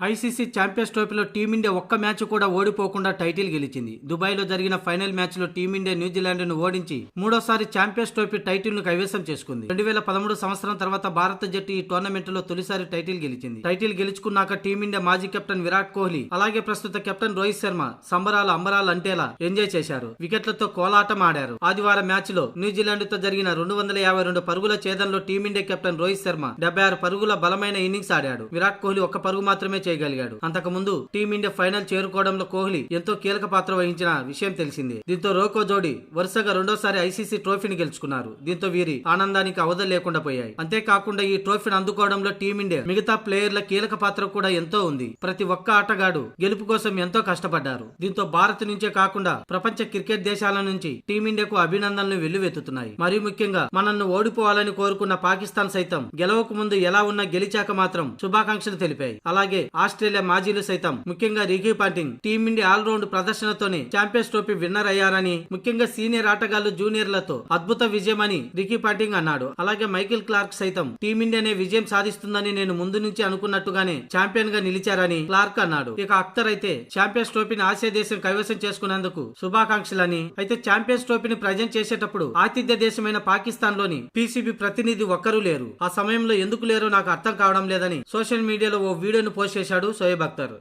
ICC champions ట్రోఫీలో team India ఒక్క match కూడా ఓడిపోకుండా టైటిల్ గెలిచింది. దుబాయ్ లో జరిగిన ఫైనల్ మ్యాచ్ లో టీమిండియా న్యూజిలాండ్ ను ఓడించి మూడోసారి ఛాంపియన్స్ ట్రోఫీ టైటిల్ ను కైవసం చేసుకుంది. 2013 సంవత్సరం తర్వాత భారత జట్టు ఈ టోర్నమెంట్ లో తొలిసారి టైటిల్ గెలిచింది. టైటిల్ గెలుచుకున్నాక టీమిండియా మాజీ కెప్టెన్ విరాట్ కోహ్లీ అలాగే ప్రస్తుత కెప్టెన్ రోహిత్ శర్మ సంబరాలు అంబరాలు అంటేలా ఎంజాయ్ చేశారు. వికెట్లతో కోలాటం ఆడారు. ఆదివారం మ్యాచ్ లో న్యూజిలాండ్ తో జరిగిన 252 పరుగుల ఛేదంలో టీమిండియా కెప్టెన్ రోహిత్ శర్మ 76 పరుగుల బలమైన ఇన్నింగ్స్ ఆడాడు. విరాట్ కోహ్లీ ఒక్క పరుగు మాత్రమే చేయగలిగాడు. అంతకుముందు టీమిండియా ఫైనల్ చేరుకోవడంలో కోహ్లీ ఎంతో కీలక పాత్ర వహించిన విషయం తెలిసిందే. దీంతో రోకో జోడీ వరుసగా రెండోసారి ఐసీసీ ట్రోఫీని గెలుచుకున్నారు. దీంతో వీరి ఆనందానికి అవధులు లేకుండా పోయాయి. అంతేకాకుండా ఈ ట్రోఫీని అందుకోవడంలో టీమిండియా మిగతా ప్లేయర్ల కీలక పాత్ర కూడా ఎంతో ఉంది. ప్రతి ఒక్క ఆటగాడు గెలుపు కోసం ఎంతో కష్టపడ్డారు. దీంతో భారత్ నుంచే కాకుండా ప్రపంచ క్రికెట్ దేశాల నుంచి టీమిండియాకు అభినందనలు వెల్లువెత్తుతున్నాయి. మరీ ముఖ్యంగా మనల్ని ఓడిపోవాలని కోరుకున్న పాకిస్తాన్ సైతం గెలవక ముందు ఎలా ఉన్నా గెలిచాక మాత్రం శుభాకాంక్షలు తెలిపాయి. అలాగే ఆస్ట్రేలియా మాజీలు సైతం ముఖ్యంగా Ricky Ponting team india all round ప్రదర్శనతోనే ఛాంపియన్స్ ట్రోఫీ విన్నర్ అయ్యారని, ముఖ్యంగా సీనియర్ ఆటగాళ్లు జూనియర్లతో అద్భుత విజయం అని రికీ పాంటింగ్ అన్నాడు. అలాగే మైకేల్ క్లార్క్ సైతం టీమిండియానే విజయం సాధిస్తుందని నేను ముందు నుంచి అనుకున్నట్టుగానే ఛాంపియన్ గా నిలిచారని క్లార్క్ అన్నాడు. ఇక అఖ్తర్ అయితే ఛాంపియన్స్ ట్రోఫీని ఆసియా దేశం కైవసం చేసుకున్నందుకు శుభాకాంక్షలని, అయితే ఛాంపియన్స్ ట్రోఫీని ప్రజెంట్ చేసేటప్పుడు ఆతిథ్య దేశమైన పాకిస్తాన్ లోని పీసీబీ ప్రతినిధి ఒక్కరూ లేరు. ఆ సమయంలో ఎందుకు లేరో నాకు అర్థం కావడం లేదని సోషల్ మీడియాలో ఓ వీడియోను పోస్ట్ చేశాడు షోయబ్ అఖ్తర్.